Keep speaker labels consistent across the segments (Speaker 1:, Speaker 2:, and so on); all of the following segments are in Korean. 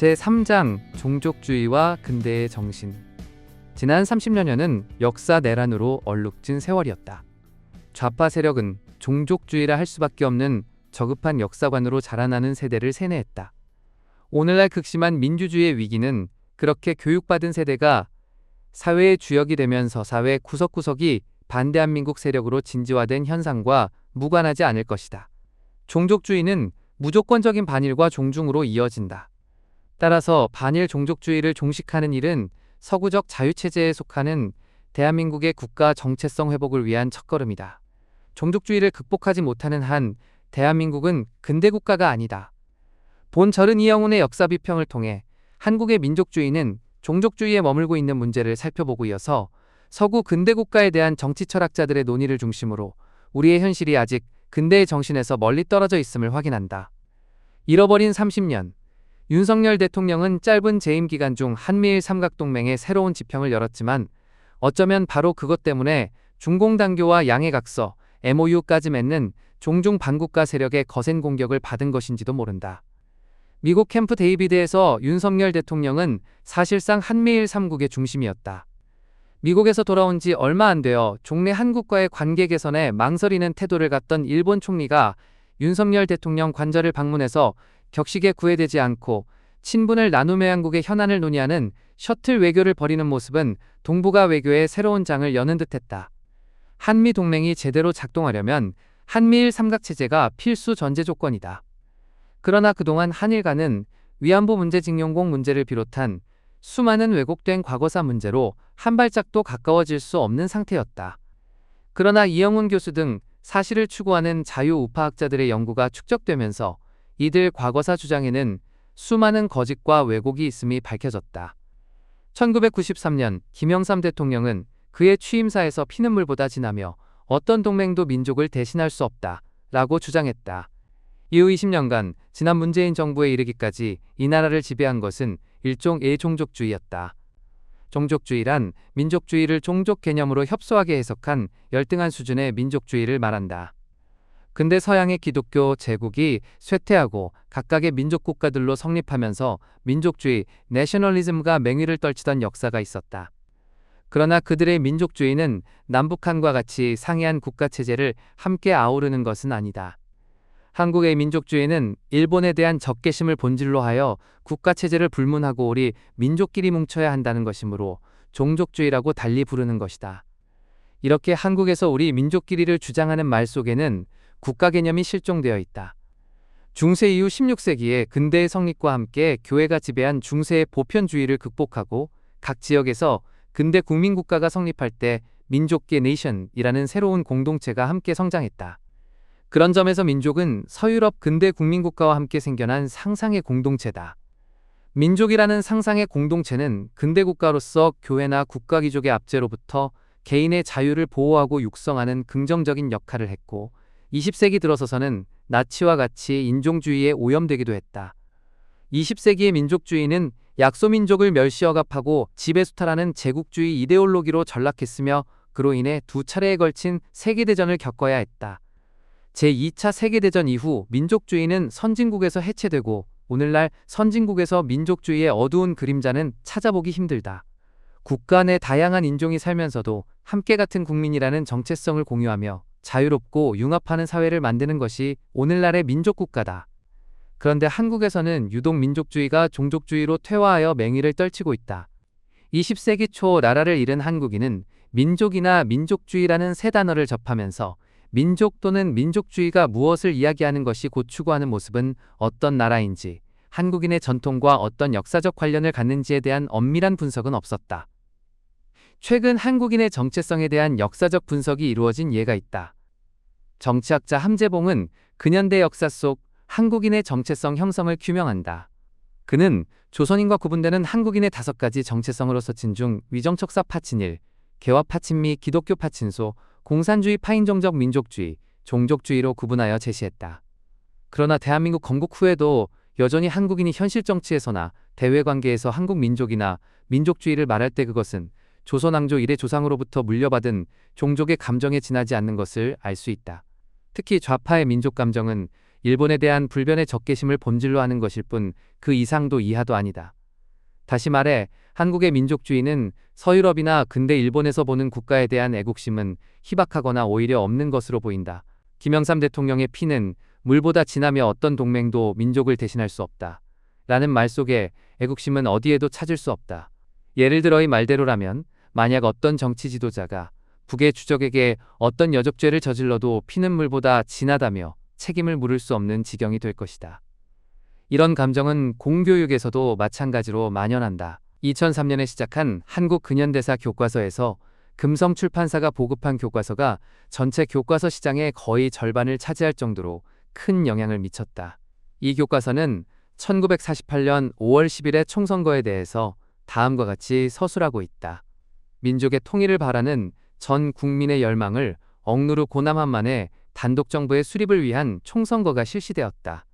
Speaker 1: 제3장 종족주의와 근대의 정신. 지난 30여년은 역사 내란으로 얼룩진 세월이었다. 좌파 세력은 종족주의라 할 수밖에 없는 저급한 역사관으로 자라나는 세대를 세뇌했다. 오늘날 극심한 민주주의의 위기는 그렇게 교육받은 세대가 사회의 주역이 되면서 사회 구석구석이 반대한민국 세력으로 진지화된 현상과 무관하지 않을 것이다. 종족주의는 무조건적인 반일과 종중으로 이어진다. 따라서 반일 종족주의를 종식하는 일은 서구적 자유체제에 속하는 대한민국의 국가 정체성 회복을 위한 첫걸음이다. 종족주의를 극복하지 못하는 한 대한민국은 근대국가가 아니다. 본 절은 이영훈의 역사비평을 통해 한국의 민족주의는 종족주의에 머물고 있는 문제를 살펴보고 이어서 서구 근대국가에 대한 정치 철학자들의 논의를 중심으로 우리의 현실이 아직 근대의 정신에서 멀리 떨어져 있음을 확인한다. 잃어버린 30년. 윤석열 대통령은 짧은 재임 기간 중 한미일 삼각동맹의 새로운 지평을 열었지만 어쩌면 바로 그것 때문에 중공단교와 양해각서, MOU까지 맺는 종중 반국가 세력의 거센 공격을 받은 것인지도 모른다. 미국 캠프 데이비드에서 윤석열 대통령은 사실상 한미일 3국의 중심이었다. 미국에서 돌아온 지 얼마 안 되어 종래 한국과의 관계 개선에 망설이는 태도를 갖던 일본 총리가 윤석열 대통령 관저를 방문해서 격식에 구애되지 않고 친분을 나눔의 한국의 현안을 논의하는 셔틀 외교를 벌이는 모습은 동북아 외교의 새로운 장을 여는 듯했다. 한미 동맹이 제대로 작동하려면 한미일 삼각체제가 필수 전제 조건이다. 그러나 그동안 한일 간은 위안부 문제 징용공 문제를 비롯한 수많은 왜곡된 과거사 문제로 한 발짝도 가까워질 수 없는 상태였다. 그러나 이영훈 교수 등 사실을 추구하는 자유우파학자들의 연구가 축적되면서 이들 과거사 주장에는 수많은 거짓과 왜곡이 있음이 밝혀졌다. 1993년 김영삼 대통령은 그의 취임사에서 피눈물보다 진하며 어떤 동맹도 민족을 대신할 수 없다 라고 주장했다. 이후 20년간 지난 문재인 정부에 이르기까지 이 나라를 지배한 것은 일종의 종족주의였다. 종족주의란 민족주의를 종족 개념으로 협소하게 해석한 열등한 수준의 민족주의를 말한다. 근대 서양의 기독교 제국이 쇠퇴하고 각각의 민족 국가들로 성립하면서 민족주의, 내셔널리즘과 맹위를 떨치던 역사가 있었다. 그러나 그들의 민족주의는 남북한과 같이 상이한 국가체제를 함께 아우르는 것은 아니다. 한국의 민족주의는 일본에 대한 적개심을 본질로 하여 국가체제를 불문하고 우리 민족끼리 뭉쳐야 한다는 것이므로 종족주의라고 달리 부르는 것이다. 이렇게 한국에서 우리 민족끼리를 주장하는 말 속에는 국가 개념이 실종되어 있다. 중세 이후 16세기에 근대의 성립과 함께 교회가 지배한 중세의 보편주의를 극복하고 각 지역에서 근대 국민국가가 성립할 때 민족계 네이션이라는 새로운 공동체가 함께 성장했다. 그런 점에서 민족은 서유럽 근대 국민국가와 함께 생겨난 상상의 공동체다. 민족이라는 상상의 공동체는 근대 국가로서 교회나 국가귀족의 압제로부터 개인의 자유를 보호하고 육성하는 긍정적인 역할을 했고 20세기 들어서서는 나치와 같이 인종주의에 오염되기도 했다. 20세기의 민족주의는 약소민족을 멸시억압하고 지배수탈하는 제국주의 이데올로기로 전락했으며 그로 인해 두 차례에 걸친 세계대전을 겪어야 했다. 제2차 세계대전 이후 민족주의는 선진국에서 해체되고 오늘날 선진국에서 민족주의의 어두운 그림자는 찾아보기 힘들다. 국가 내 다양한 인종이 살면서도 함께 같은 국민이라는 정체성을 공유하며 자유롭고 융합하는 사회를 만드는 것이 오늘날의 민족국가다. 그런데 한국에서는 유독 민족주의가 종족주의로 퇴화하여 맹위를 떨치고 있다. 20세기 초 나라를 잃은 한국인은 민족이나 민족주의라는 세 단어를 접하면서 민족 또는 민족주의가 무엇을 이야기하는 것이 곧 추구하는 모습은 어떤 나라인지, 한국인의 전통과 어떤 역사적 관련을 갖는지에 대한 엄밀한 분석은 없었다. 최근 한국인의 정체성에 대한 역사적 분석이 이루어진 예가 있다. 정치학자 함재봉은 근현대 역사 속 한국인의 정체성 형성을 규명한다. 그는 조선인과 구분되는 한국인의 5가지 정체성으로 서친 중 위정척사 파친일, 개화 파친 미 기독교 파친소, 공산주의 파인종적 민족주의, 종족주의로 구분하여 제시했다. 그러나 대한민국 건국 후에도 여전히 한국인이 현실 정치에서나 대외관계에서 한국 민족이나 민족주의를 말할 때 그것은 조선왕조 이래 조상으로부터 물려받은 종족의 감정에 지나지 않는 것을 알 수 있다. 특히 좌파의 민족감정은 일본에 대한 불변의 적개심을 본질로 하는 것일 뿐 그 이상도 이하도 아니다. 다시 말해 한국의 민족주의는 서유럽이나 근대 일본에서 보는 국가에 대한 애국심은 희박하거나 오히려 없는 것으로 보인다. 김영삼 대통령의 피는 물보다 진하며 어떤 동맹도 민족을 대신할 수 없다. 라는 말 속에 애국심은 어디에도 찾을 수 없다. 예를 들어 이 말대로라면 만약 어떤 정치 지도자가 북의 주적에게 어떤 여적죄를 저질러도 피는 물보다 진하다며 책임을 물을 수 없는 지경이 될 것이다. 이런 감정은 공교육에서도 마찬가지로 만연한다. 2003년에 시작한 한국 근현대사 교과서에서 금성 출판사가 보급한 교과서가 전체 교과서 시장의 거의 절반을 차지할 정도로 큰 영향을 미쳤다. 이 교과서는 1948년 5월 10일의 총선거에 대해서 다음과 같이 서술하고 있다. 민족의 통일을 바라는 전 국민의 열망을 억누르 고남한 만에 단독정부의 수립을 위한 총선거가 실시되었다.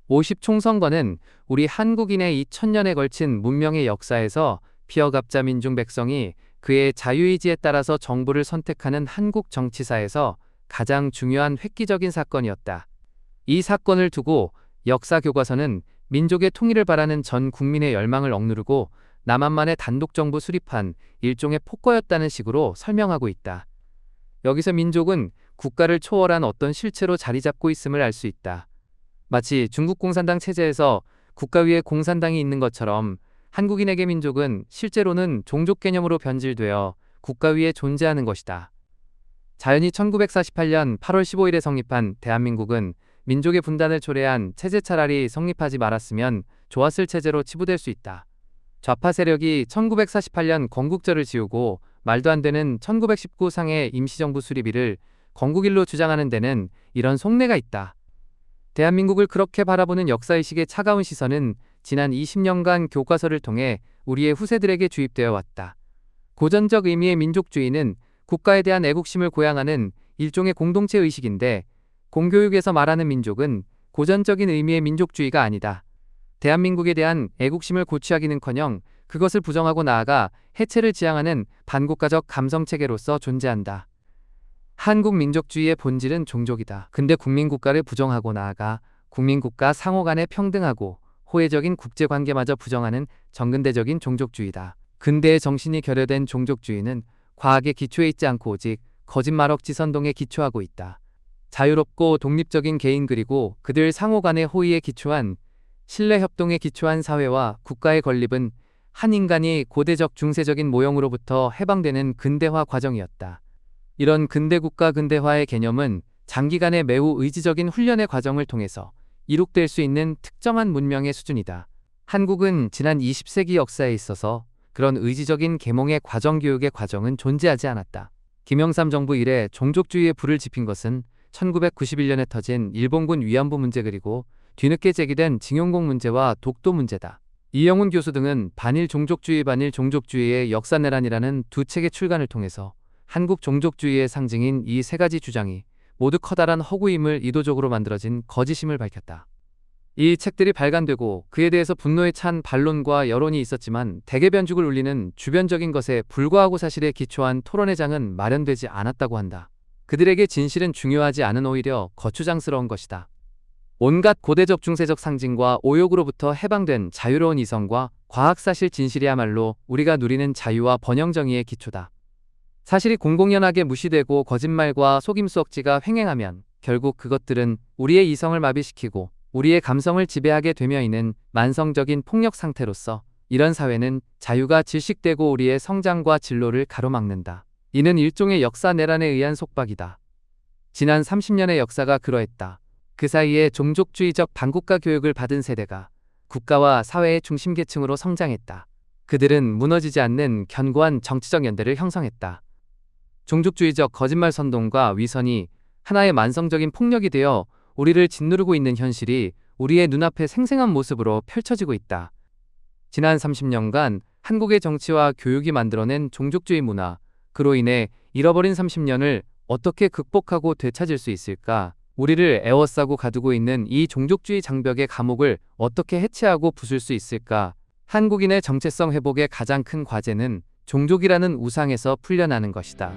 Speaker 1: 50총선거는 우리 한국인의 2000년에 걸친 문명의 역사에서 피어갑자 민중 백성이 그의 자유의지에 따라서 정부를 선택하는 한국 정치사에서 가장 중요한 획기적인 사건이었다. 이 사건을 두고 역사교과서는 민족의 통일을 바라는 전 국민의 열망을 억누르고 남한만의 단독정부 수립한 일종의 폭거였다는 식으로 설명하고 있다. 여기서 민족은 국가를 초월한 어떤 실체로 자리 잡고 있음을 알 수 있다. 마치 중국 공산당 체제에서 국가 위에 공산당이 있는 것처럼 한국인에게 민족은 실제로는 종족 개념으로 변질되어 국가 위에 존재하는 것이다. 자연히 1948년 8월 15일에 성립한 대한민국은 민족의 분단을 초래한 체제 차라리 성립하지 말았으면 좋았을 체제로 치부될 수 있다. 좌파 세력이 1948년 건국절을 지우고 말도 안 되는 1919상의 임시정부 수립일을 건국일로 주장하는 데는 이런 속내가 있다. 대한민국을 그렇게 바라보는 역사의식의 차가운 시선은 지난 20년간 교과서를 통해 우리의 후세들에게 주입되어 왔다. 고전적 의미의 민족주의는 국가에 대한 애국심을 고양하는 일종의 공동체 의식인데 공교육에서 말하는 민족은 고전적인 의미의 민족주의가 아니다. 대한민국에 대한 애국심을 고취하기는커녕 그것을 부정하고 나아가 해체를 지향하는 반국가적 감성체계로서 존재한다. 한국 민족주의의 본질은 종족이다. 근대 국민국가를 부정하고 나아가 국민국가 상호 간에 평등하고 호혜적인 국제관계마저 부정하는 정근대적인 종족주의다. 근대의 정신이 결여된 종족주의는 과학의 기초에 있지 않고 오직 거짓말 억지 선동에 기초하고 있다. 자유롭고 독립적인 개인 그리고 그들 상호 간의 호의에 기초한 신뢰협동에 기초한 사회와 국가의 건립은 한 인간이 고대적 중세적인 모형으로부터 해방되는 근대화 과정이었다. 이런 근대국가 근대화의 개념은 장기간의 매우 의지적인 훈련의 과정을 통해서 이룩될 수 있는 특정한 문명의 수준이다. 한국은 지난 20세기 역사에 있어서 그런 의지적인 계몽의 과정교육의 과정은 존재하지 않았다. 김영삼 정부 이래 종족주의에 불을 지핀 것은 1991년에 터진 일본군 위안부 문제 그리고 뒤늦게 제기된 징용공 문제와 독도 문제다. 이영훈 교수 등은 반일 종족주의 반일 종족주의의 역사내란이라는 두 책의 출간을 통해서 한국 종족주의의 상징인 이 세 가지 주장이 모두 커다란 허구임을 의도적으로 만들어진 거짓임을 밝혔다. 이 책들이 발간되고 그에 대해서 분노에 찬 반론과 여론이 있었지만 대개 변죽을 울리는 주변적인 것에 불과하고 사실에 기초한 토론의 장은 마련되지 않았다고 한다. 그들에게 진실은 중요하지 않은 오히려 거추장스러운 것이다. 온갖 고대적 중세적 상징과 오욕으로부터 해방된 자유로운 이성과 과학사실 진실이야말로 우리가 누리는 자유와 번영정의의 기초다. 사실이 공공연하게 무시되고 거짓말과 속임수 억지가 횡행하면 결국 그것들은 우리의 이성을 마비시키고 우리의 감성을 지배하게 되며 이는 만성적인 폭력 상태로서 이런 사회는 자유가 질식되고 우리의 성장과 진로를 가로막는다. 이는 일종의 역사 내란에 의한 속박이다. 지난 30년의 역사가 그러했다. 그 사이에 종족주의적 반국가 교육을 받은 세대가 국가와 사회의 중심계층으로 성장했다. 그들은 무너지지 않는 견고한 정치적 연대를 형성했다. 종족주의적 거짓말 선동과 위선이 하나의 만성적인 폭력이 되어 우리를 짓누르고 있는 현실이 우리의 눈앞에 생생한 모습으로 펼쳐지고 있다. 지난 30년간 한국의 정치와 교육이 만들어낸 종족주의 문화, 그로 인해 잃어버린 30년을 어떻게 극복하고 되찾을 수 있을까? 우리를 에워싸고 가두고 있는 이 종족주의 장벽의 감옥을 어떻게 해체하고 부술 수 있을까? 한국인의 정체성 회복의 가장 큰 과제는 종족이라는 우상에서 풀려나는 것이다.